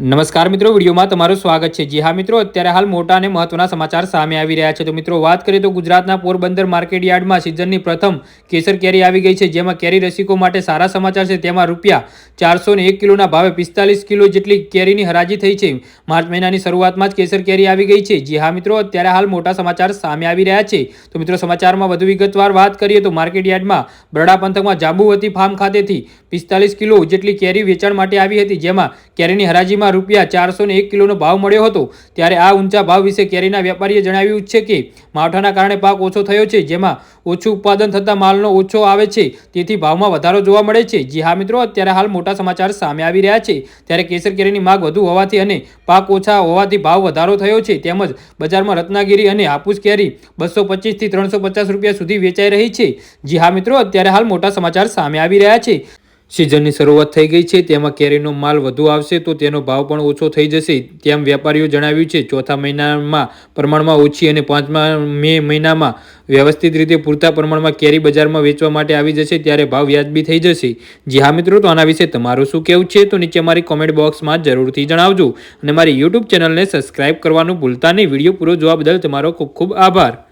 નમસ્કાર મિત્રો, વિડીયોમાં તમારું સ્વાગત છે। જી હા મિત્રો, અત્યારે હાલ મોટા અને મહત્વના સમાચાર સામે આવી રહ્યા છે। તો મિત્રો વાત કરીએ તો ગુજરાતના પોરબંદર માર્કેટ યાર્ડમાં સિઝનની પ્રથમ કેસર કેરી આવી ગઈ છે, જેમાં કેરી રસિકો માટે સારા સમાચાર છે। તેમાં ₹401 કિલોના ભાવે 45 કિલો જેટલી કેરીની હરાજી થઈ છે। માર્ચ મહિનાની શરૂઆતમાં જ કેસર કેરી આવી ગઈ છે। જી હા મિત્રો, અત્યારે હાલ મોટા સમાચાર સામે આવી રહ્યા છે। તો મિત્રો સમાચારમાં વધુ વિગતવાર વાત કરીએ તો માર્કેટ યાર્ડમાં બરડા પંથકમાં જાંબુવતી ફાર્મ ખાતેથી 45 કિલો જેટલી કેરી વેચાણ માટે આવી હતી, જેમાં કેરીની હરાજીમાં ₹401 કિલોનો ભાવ મળ્યો હતો। ત્યારે આ ઊંચા ભાવ વિશે કેરીના વેપારીએ જણાવ્યું છે કે માવઠાના કારણે પાક ઓછો થયો છે, જેમાં ઓછું ઉત્પાદન થતાં માલનો ઓછો આવે છે, તેથી ભાવમાં વધારો જોવા મળે છે। જી હા મિત્રો, અત્યારે હાલ મોટા સમાચાર સામે આવી રહ્યા છે। ત્યારે કેસર કેરીની માંગ વધુ હોવાથી અને પાક ઓછા હોવાથી ભાવ વધારો થયો છે। તેમજ બજારમાં રત્નાગીરી અને હાપુસ કેરી ₹225 થી ₹350 સુધી વેચાઈ રહી છે। જી હા મિત્રો, અત્યારે હાલ મોટા સમાચાર સામે આવી રહ્યા છે। સિઝનની શરૂઆત થઈ ગઈ છે, તેમાં કેરીનો માલ વધુ આવશે તો તેનો ભાવ પણ ઓછો થઈ જશે, તેમ વેપારીઓ જણાવ્યું છે। ચોથા મહિનામાં પ્રમાણમાં ઓછી અને પાંચમા મે મહિનામાં વ્યવસ્થિત રીતે પૂરતા પ્રમાણમાં કેરી બજારમાં વેચવા માટે આવી જશે, ત્યારે ભાવ વ્યાજબી થઈ જશે। જી હા મિત્રો, તો આના વિશે તમારું શું કહેવું છે તો નીચે મારી કોમેન્ટ બોક્સમાં જરૂરથી જણાવજો અને મારી યુટ્યુબ ચેનલને સબસ્ક્રાઇબ કરવાનું ભૂલતા નહીં। વિડીયો પૂરો જોવા બદલ તમારો ખૂબ ખૂબ આભાર।